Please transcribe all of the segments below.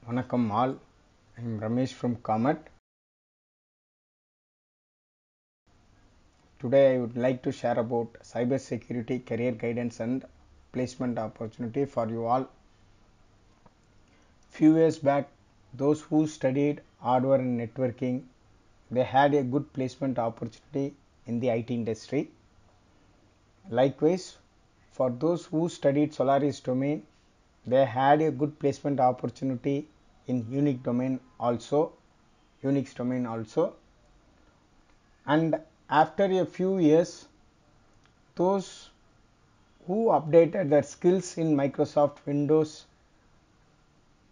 Vanakkam all, I am Ramesh from Comet. Today I would like to share about cyber security career guidance and placement opportunity for you all. Few years back, those who studied hardware and networking, they had a good placement opportunity in the IT industry. Likewise, for those who studied Solaris domain, they had a good placement opportunity in Unix domain also. And after a few years, those who updated their skills in Microsoft Windows,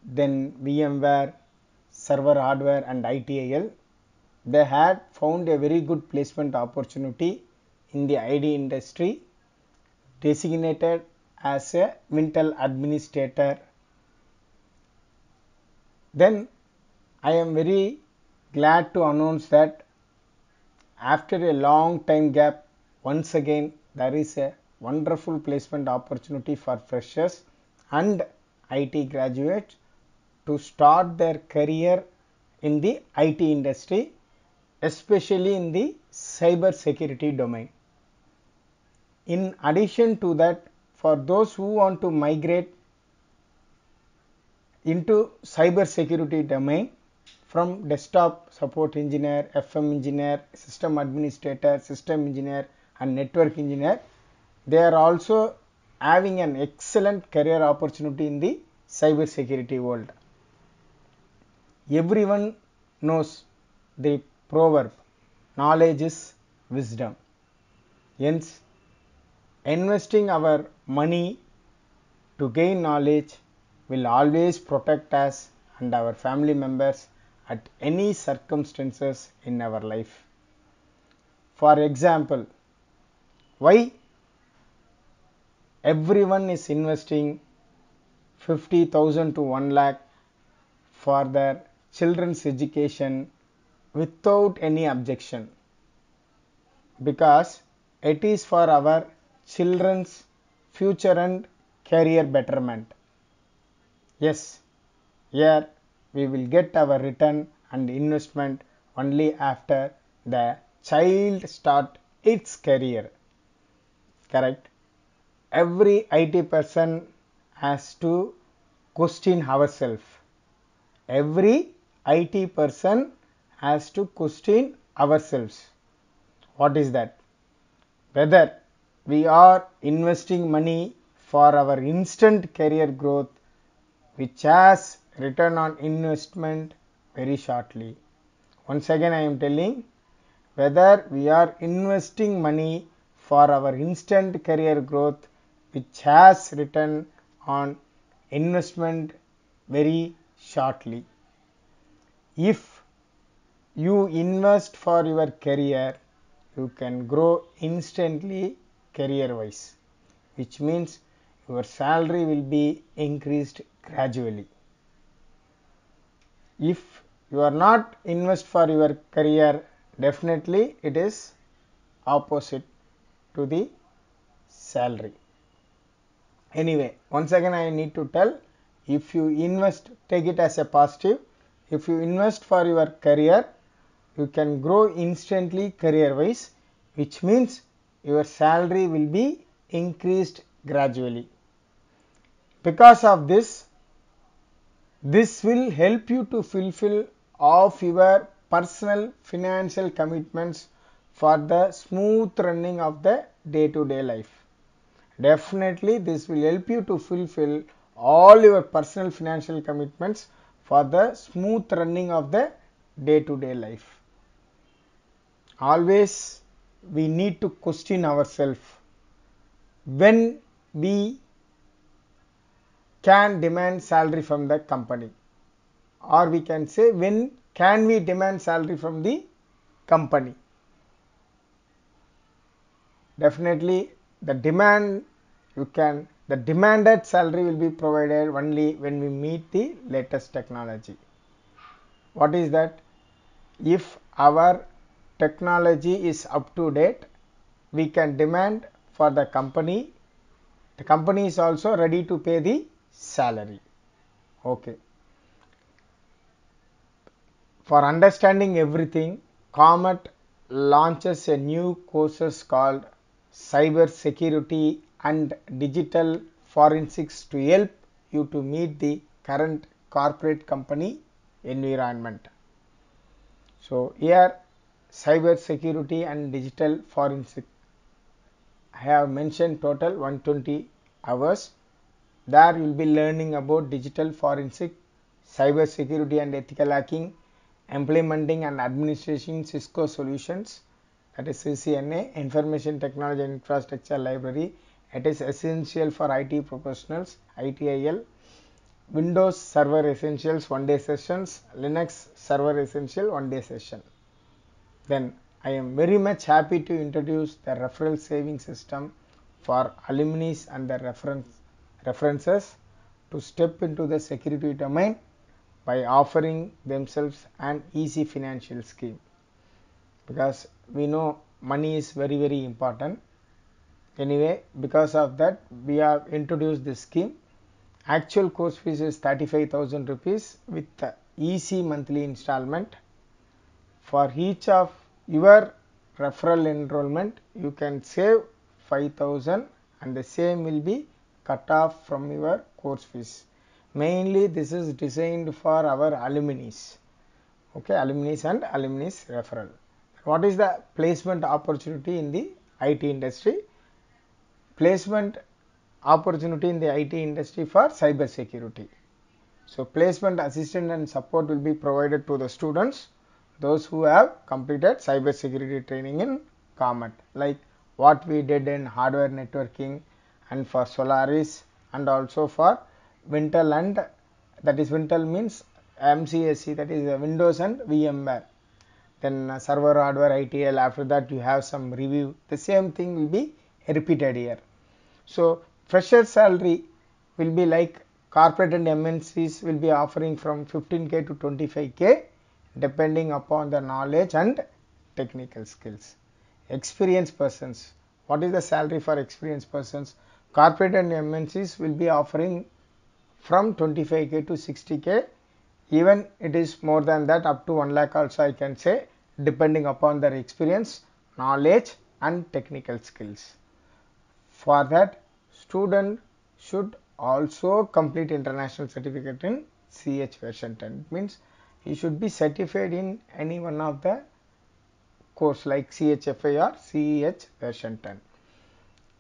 then VMware, server hardware and ITIL, they had found a very good placement opportunity in the IT industry, designated as a Wintel administrator. Then I am very glad to announce that after a long time gap, once again there is a wonderful placement opportunity for freshers and IT graduates to start their career in the IT industry, especially in the cyber security domain. In addition to that, for those who want to migrate into cyber security domain from desktop support engineer, FM engineer, system administrator, system engineer and network engineer, they are also having an excellent career opportunity in the cyber security world. Everyone knows the proverb, knowledge is wisdom. Hence, investing our money to gain knowledge will always protect us and our family members at any circumstances in our life. For example, why everyone is investing 50,000 to 1 lakh for their children's education without any objection? Because it is for our children's future and career betterment. Yes, here we will get our return and investment only after the child start its career. Correct? Every IT person has to question ourselves. Every IT person has to question ourselves. What is that? Whether we are investing money for our instant career growth, which has return on investment very shortly. Once again I am telling, whether we are investing money for our instant career growth, which has return on investment very shortly. If you invest for your career, you can grow instantly career wise, which means your salary will be increased gradually. If you are not invest for your career, definitely it is opposite to the salary. Anyway, once again I need to tell, if you invest, take it as a positive. If you invest for your career, you can grow instantly career wise, which means your salary will be increased gradually. Because of this will help you to fulfill of your personal financial commitments for the smooth running of the day-to-day life. Definitely this will help you to fulfill all your personal financial commitments for the smooth running of the day-to-day life. Always we need to question ourselves when we can demand salary from the company, or we can say when can we demand salary from the company. Definitely the demanded salary will be provided only when we meet the latest technology. What is that? If our technology is up to date, we can demand for the company. The company is also ready to pay the salary. Okay. For understanding everything, Comet launches a new courses called Cyber Security and Digital Forensics to help you to meet the current corporate company environment. So here cyber security and digital forensic, I have mentioned total 120 hours. There you will be learning about digital forensic, cyber security and ethical hacking, implementing and administration Cisco solutions, that is CCNA, Information Technology and Infrastructure Library. It is essential for IT professionals, ITIL, Windows Server Essentials 1-day sessions, Linux Server Essential 1-day session. Then I am very much happy to introduce the referral saving system for alumni and the references to step into the security domain by offering themselves an easy financial scheme, because we know money is very important. Anyway, because of that we have introduced this scheme. Actual course fees is 35,000 rupees with easy monthly installment. For each of your referral enrollment you can save 5,000 and the same will be cut off from your course fees. Mainly this is designed for our alumni. Okay, alumni and alumni referral. What is the placement opportunity in the IT industry? Placement opportunity in the IT industry for cyber security. So placement assistance and support will be provided to the students, those who have completed cyber security training in Comet, like what we did in hardware networking and for Solaris, and also for Wintel, and that is Wintel means MCSE, that is Windows and VMware. Then server hardware ITL, after that you have some review. The same thing will be repeated here. So fresher salary will be like corporate and MNCs will be offering from 15k to 25k depending upon the knowledge and technical skills. Experienced persons, what is the salary for experienced persons? Corporate and MNCs will be offering from 25k to 60k, even it is more than that, up to 1 lakh also I can say, depending upon their experience, knowledge and technical skills. For that, student should also complete international certificate in CH version 10. It means he should be certified in any one of the course like CHFA or CEH version 10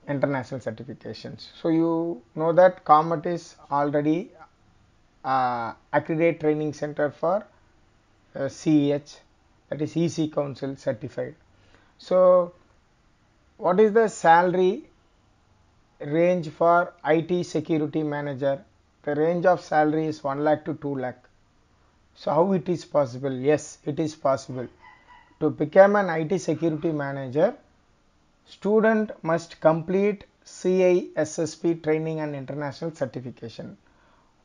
international certifications. So you know that Comet is already accredited training center for CEH, that is EC Council certified. So what is the salary range for IT security manager? The range of salary is 1 lakh to 2 lakh. So how it is possible? Yes, it is possible. To become an IT security manager, student must complete CISSP training and international certification.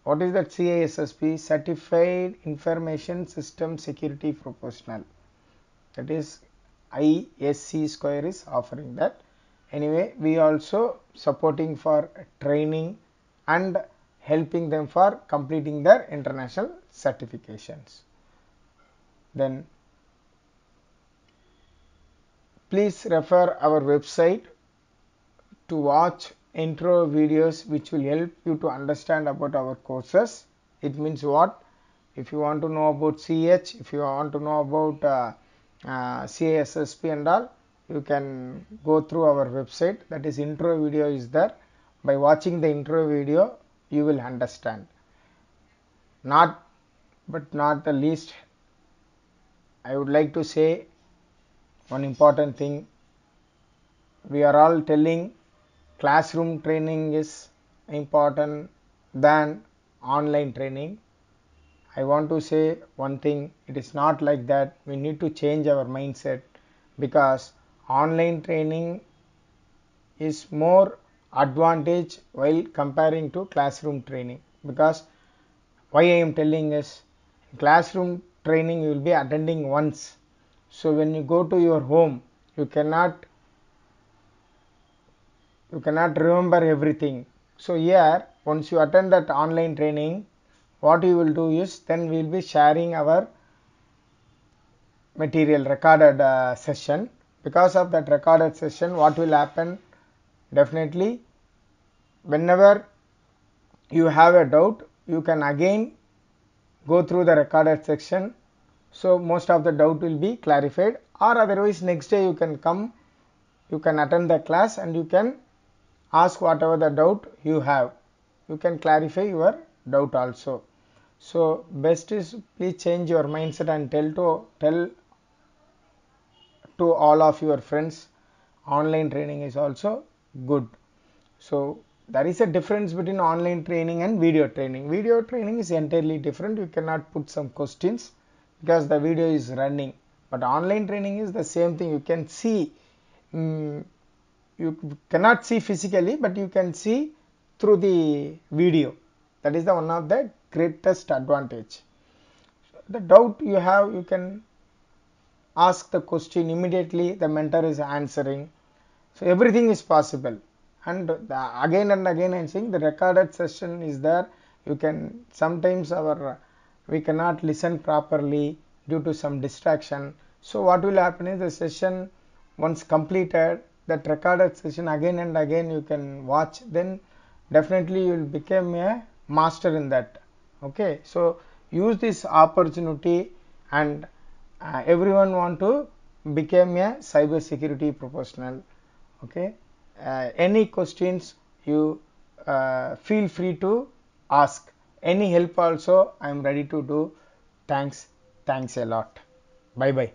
What is that CISSP? Certified Information System Security Professional. That is ISC square is offering that. Anyway, we also supporting for training and helping them for completing their international certifications. Then please refer our website to watch intro videos which will help you to understand about our courses. It means what? If you want to know about CH, if you want to know about CISSP and all, you can go through our website, that is intro video is there. By watching the intro video you will understand. Not the least, I would like to say one important thing. We are all telling classroom training is important than online training. I want to say one thing, it is not like that. We need to change our mindset, because online training is more advantage while comparing to classroom training. Because why I am telling is, classroom training you will be attending once. So when you go to your home, you cannot remember everything. So here, once you attend that online training, what you will do is, then we will be sharing our material recorded session. Because of that recorded session, what will happen? Definitely, whenever you have a doubt, you can again go through the recorded section, so most of the doubt will be clarified, or otherwise next day you can come, you can attend the class and you can ask whatever the doubt you have, you can clarify your doubt also. So best is please change your mindset and tell to all of your friends online training is also good. So there is a difference between online training and video training. Video training is entirely different. You cannot put some questions because the video is running. But online training is the same thing. You can see, you cannot see physically, but you can see through the video. That is the one of the greatest advantage. The doubt you have, you can ask the question immediately. The mentor is answering. So everything is possible. And again and again I'm saying the recorded session is there. You can sometimes we cannot listen properly due to some distraction. So what will happen is the session once completed, that recorded session again and again you can watch, then definitely you will become a master in that. Okay, so use this opportunity, and everyone want to become a cyber security professional. Okay, any questions you feel free to ask. Any help also I am ready to do. Thanks a lot. Bye bye.